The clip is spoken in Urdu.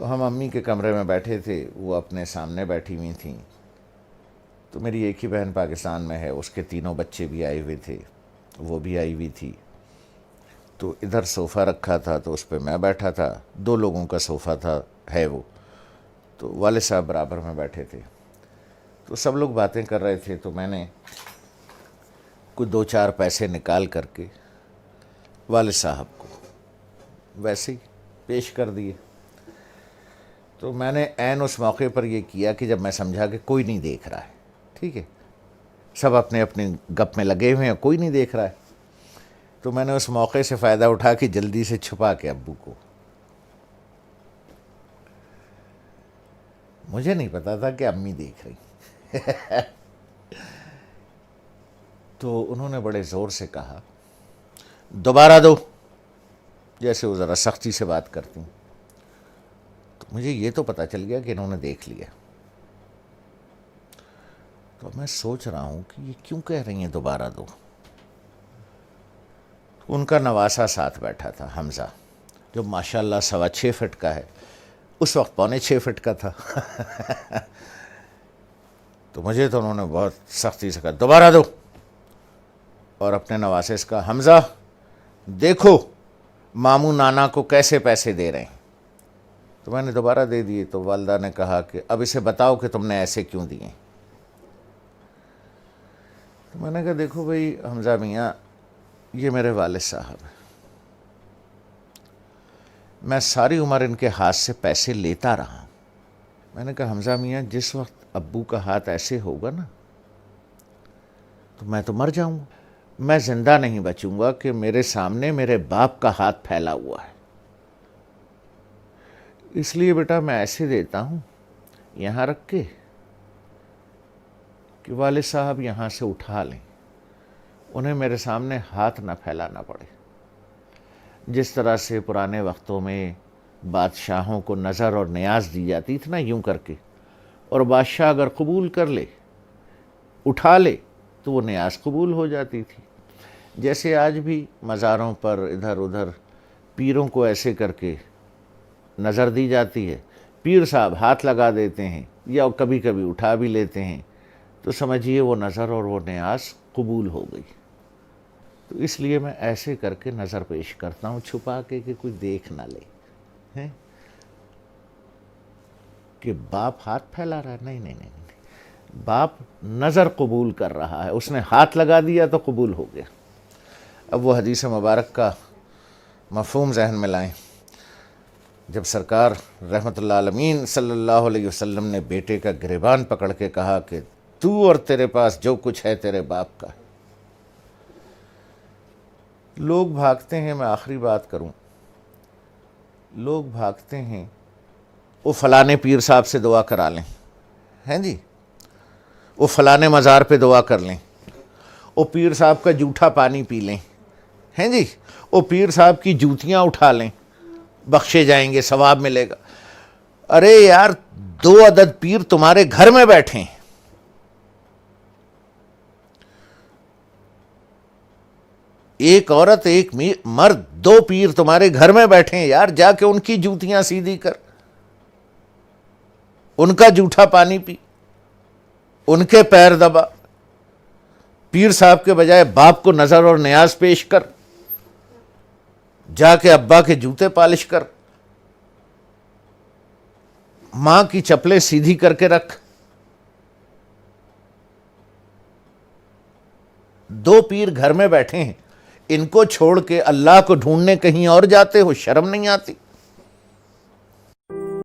تو ہم امی کے کمرے میں بیٹھے تھے، وہ اپنے سامنے بیٹھی ہوئی تھیں. تو میری ایک ہی بہن پاکستان میں ہے، اس کے تینوں بچے بھی آئے ہوئے تھے، وہ بھی آئی ہوئی تھی. تو ادھر صوفہ رکھا تھا تو اس پہ میں بیٹھا تھا، 2 لوگوں کا صوفہ تھا ہے وہ. تو والد صاحب برابر میں بیٹھے تھے. تو سب لوگ باتیں کر رہے تھے، تو میں نے کچھ 2-4 پیسے نکال کر کے والد صاحب کو ویسے ہی پیش کر دیے. تو میں نے عین اس موقع پر یہ کیا کہ جب میں سمجھا کہ کوئی نہیں دیکھ رہا ہے، ٹھیک ہے، سب اپنے اپنے گپ میں لگے ہوئے ہیں، کوئی نہیں دیکھ رہا ہے، تو میں نے اس موقع سے فائدہ اٹھا کے جلدی سے چھپا کے ابو کو. مجھے نہیں پتا تھا کہ امی دیکھ رہی. تو انہوں نے بڑے زور سے کہا دوبارہ دو، جیسے وہ ذرا سختی سے بات کرتی. تو مجھے یہ تو پتہ چل گیا کہ انہوں نے دیکھ لیا. تو میں سوچ رہا ہوں کہ یہ کیوں کہہ رہی ہیں دوبارہ دو. ان کا نواسا ساتھ بیٹھا تھا، حمزہ، جو ماشاءاللہ 6.25 فٹ کا ہے، اس وقت 6.25 فٹ کا تھا. تو مجھے تو انہوں نے بہت سختی سے کہا دوبارہ دو، اور اپنے نواسے سے کہا حمزہ دیکھو ماموں نانا کو کیسے پیسے دے رہے ہیں. تو میں نے دوبارہ دے دیے. تو والدہ نے کہا کہ اب اسے بتاؤ کہ تم نے ایسے کیوں دیے. تو میں نے کہا دیکھو بھائی حمزہ میاں، یہ میرے والد صاحب ہیں، میں ساری عمر ان کے ہاتھ سے پیسے لیتا رہا. میں نے کہا حمزہ میاں، جس وقت ابو کا ہاتھ ایسے ہوگا نا تو میں تو مر جاؤں گا، میں زندہ نہیں بچوں گا کہ میرے سامنے میرے باپ کا ہاتھ پھیلا ہوا ہے. اس لیے بیٹا میں ایسے دیتا ہوں یہاں رکھ کے کہ والد صاحب یہاں سے اٹھا لیں، انہیں میرے سامنے ہاتھ نہ پھیلانا پڑے. جس طرح سے پرانے وقتوں میں بادشاہوں کو نظر اور نیاز دی جاتی تھی نا یوں کر کے، اور بادشاہ اگر قبول کر لے، اٹھا لے، تو وہ نیاز قبول ہو جاتی تھی. جیسے آج بھی مزاروں پر ادھر ادھر پیروں کو ایسے کر کے نظر دی جاتی ہے، پیر صاحب ہاتھ لگا دیتے ہیں یا کبھی کبھی اٹھا بھی لیتے ہیں، تو سمجھیے وہ نظر اور وہ نیاز قبول ہو گئی. تو اس لیے میں ایسے کر کے نظر پیش کرتا ہوں، چھپا کے کہ کوئی دیکھ نہ لے کہ باپ ہاتھ پھیلا رہا ہے. نہیں نہیں نہیں، باپ نظر قبول کر رہا ہے، اس نے ہاتھ لگا دیا تو قبول ہو گیا. اب وہ حدیث مبارک کا مفہوم ذہن میں لائیں. جب سرکار رحمت اللہ عالمین صلی اللہ علیہ وسلم نے بیٹے کا گریبان پکڑ کے کہا کہ تو اور تیرے پاس جو کچھ ہے تیرے باپ کا ہے. لوگ بھاگتے ہیں، میں آخری بات کروں، لوگ بھاگتے ہیں وہ فلانے پیر صاحب سے دعا کرا لیں، ہیں جی، وہ فلانے مزار پہ دعا کر لیں، وہ پیر صاحب کا جھوٹا پانی پی لیں، ہیں جی، وہ پیر صاحب کی جوتیاں اٹھا لیں، بخشے جائیں گے، ثواب ملے گا. ارے یار 2 عدد پیر تمہارے گھر میں بیٹھے ہیں، ایک عورت ایک مرد، 2 پیر تمہارے گھر میں بیٹھے ہیں یار، جا کے ان کی جوتیاں سیدھی کر، ان کا جھوٹا پانی پی، ان کے پیر دبا. پیر صاحب کے بجائے باپ کو نظر اور نیاز پیش کر، جا کے ابا کے جوتے پالش کر، ماں کی چپلیں سیدھی کر کے رکھ. 2 پیر گھر میں بیٹھے ہیں، ان کو چھوڑ کے اللہ کو ڈھونڈنے کہیں اور جاتے ہو، شرم نہیں آتی؟